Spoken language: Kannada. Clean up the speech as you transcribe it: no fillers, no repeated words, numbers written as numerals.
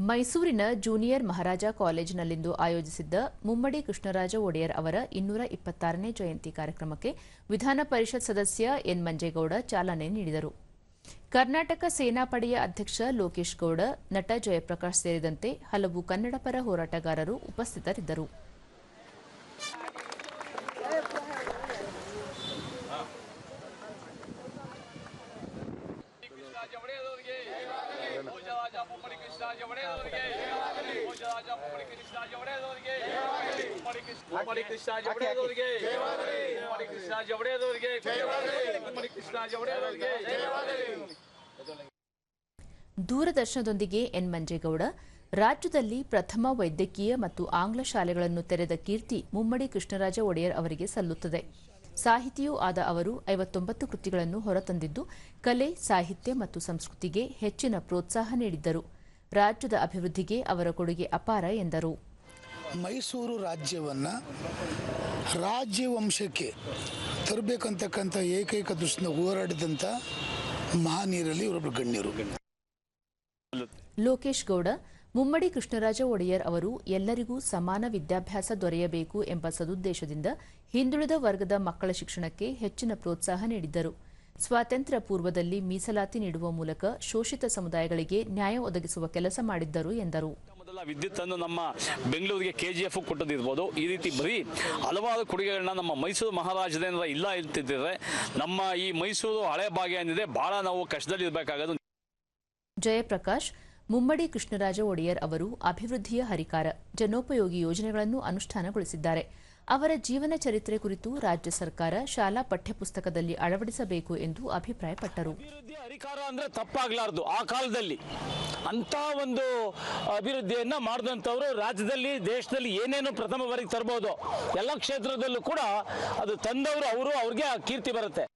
ಮೈಸೂರಿನ ಜೂನಿಯರ್ ಮಹಾರಾಜ ಕಾಲೇಜಿನಲ್ಲಿಂದು ಆಯೋಜಿಸಿದ್ದ ಮುಮ್ಮಡಿ ಕೃಷ್ಣರಾಜ ಒಡೆಯರ್ ಅವರ 226ನೇ ಜಯಂತಿ ಕಾರ್ಯಕ್ರಮಕ್ಕೆ ವಿಧಾನ ಪರಿಷತ್ ಸದಸ್ಯ ಎನ್ ಮಂಜೇಗೌಡ ಚಾಲನೆ ನೀಡಿದರು. ಕರ್ನಾಟಕ ಸೇನಾಪಡೆಯ ಅಧ್ಯಕ್ಷ ಲೋಕೇಶ್ ಗೌಡ, ನಟ ಜಯಪ್ರಕಾಶ್ ಸೇರಿದಂತೆ ಹಲವು ಕನ್ನಡ ಪರ ಹೋರಾಟಗಾರರು ಉಪಸ್ಥಿತರಿದ್ದರು. ದೂರದರ್ಶನದೊಂದಿಗೆ ಎನ್ ಮಂಜೇಗೌಡ, ರಾಜ್ಯದಲ್ಲಿ ಪ್ರಥಮ ವೈದ್ಯಕೀಯ ಮತ್ತು ಆಂಗ್ಲ ಶಾಲೆಗಳನ್ನು ತೆರೆದ ಕೀರ್ತಿ ಮುಮ್ಮಡಿ ಕೃಷ್ಣರಾಜ ಒಡೆಯರ್ ಅವರಿಗೆ ಸಲ್ಲುತ್ತದೆ. ಸಾಹಿತಿಯೂ ಆದ ಅವರು 59 ಕೃತಿಗಳನ್ನು ಹೊರತಂದಿದ್ದು, ಕಲೆ, ಸಾಹಿತ್ಯ ಮತ್ತು ಸಂಸ್ಕೃತಿಗೆ ಹೆಚ್ಚಿನ ಪ್ರೋತ್ಸಾಹ ನೀಡಿದ್ದರು. ರಾಜ್ಯದ ಅಭಿವೃದ್ಧಿಗೆ ಅವರ ಕೊಡುಗೆ ಅಪಾರ ಎಂದರು. ಮೈಸೂರು ರಾಜ್ಯವನ್ನು ರಾಜ್ಯವಂಶಕ್ಕೆ ತರಬೇಕಂತಕ್ಕಂಥ ಏಕೈಕ ದೃಷ್ಟಿಯಿಂದ ಹೋರಾಡಿದಂಥ ಮಹಾನೀರಲ್ಲಿ ಇವರೊಬ್ಬರು ಗಣ್ಯರು. ಲೋಕೇಶ್ ಗೌಡ, ಮುಮ್ಮಡಿ ಕೃಷ್ಣರಾಜ ಒಡೆಯರ್ ಅವರು ಎಲ್ಲರಿಗೂ ಸಮಾನ ವಿದ್ಯಾಭ್ಯಾಸ ದೊರೆಯಬೇಕು ಎಂಬ ಸದುದ್ದೇಶದಿಂದ ಹಿಂದುಳಿದ ವರ್ಗದ ಮಕ್ಕಳ ಶಿಕ್ಷಣಕ್ಕೆ ಹೆಚ್ಚಿನ ಪ್ರೋತ್ಸಾಹ ನೀಡಿದ್ದರು. ಸ್ವಾತಂತ್ರ್ಯ ಪೂರ್ವದಲ್ಲಿ ಮೀಸಲಾತಿ ನೀಡುವ ಮೂಲಕ ಶೋಷಿತ ಸಮುದಾಯಗಳಿಗೆ ನ್ಯಾಯ ಒದಗಿಸುವ ಕೆಲಸ ಮಾಡಿದ್ದರು ಎಂದರು. ವಿದ್ಯುತ್ ಅನ್ನು ನಮ್ಮ ಬೆಂಗಳೂರಿಗೆ ಕೆಜಿಎಫ್ ಕೊಟ್ಟದಿರ್ಬೋದು. ಈ ರೀತಿ ಬರೀ ಹಲವಾರು ಕೊಡುಗೆಗಳನ್ನ ನಮ್ಮ ಮೈಸೂರು ಮಹಾರಾಜದಿಂದ ಇಲ್ಲ ಇರ್ತಿದ್ರೆ ನಮ್ಮ ಈ ಮೈಸೂರು ಹಳೆ ಭಾಗ ಏನಿದೆ ಬಹಳ ನಾವು ಕಷ್ಟದಲ್ಲಿರಬೇಕಾಗೋದು. ಜಯಪ್ರಕಾಶ್, ಮುಮ್ಮಡಿ ಕೃಷ್ಣರಾಜ ಒಡೆಯರ್ ಅವರು ಅಭಿವೃದ್ಧಿಯ ಹರಿಕಾರ, ಜನೋಪಯೋಗಿ ಯೋಜನೆಗಳನ್ನು ಅನುಷ್ಠಾನಗೊಳಿಸಿದ್ದಾರೆ. ಅವರ ಜೀವನ ಚರಿತ್ರೆ ಕುರಿತು ರಾಜ್ಯ ಸರ್ಕಾರ ಶಾಲಾ ಪಠ್ಯಪುಸ್ತಕದಲ್ಲಿ ಅಳವಡಿಸಬೇಕು ಎಂದು ಅಭಿಪ್ರಾಯಪಟ್ಟರು. ಅಭಿವೃದ್ಧಿಯ ಹರಿಕಾರ ಅಂದ್ರೆ ತಪ್ಪಾಗಲಾರದು. ಆ ಕಾಲದಲ್ಲಿ ಅಂತ ಒಂದು ಅಭಿವೃದ್ಧಿಯನ್ನ ಮಾಡಿದಂಥವರು ರಾಜ್ಯದಲ್ಲಿ, ದೇಶದಲ್ಲಿ ಏನೇನು ಪ್ರಥಮ ಬಾರಿಗೆ ತರಬಹುದು, ಎಲ್ಲ ಕ್ಷೇತ್ರದಲ್ಲೂ ಕೂಡ ಅದು ತಂದವರು ಅವ್ರಿಗೆ ಕೀರ್ತಿ ಬರುತ್ತೆ.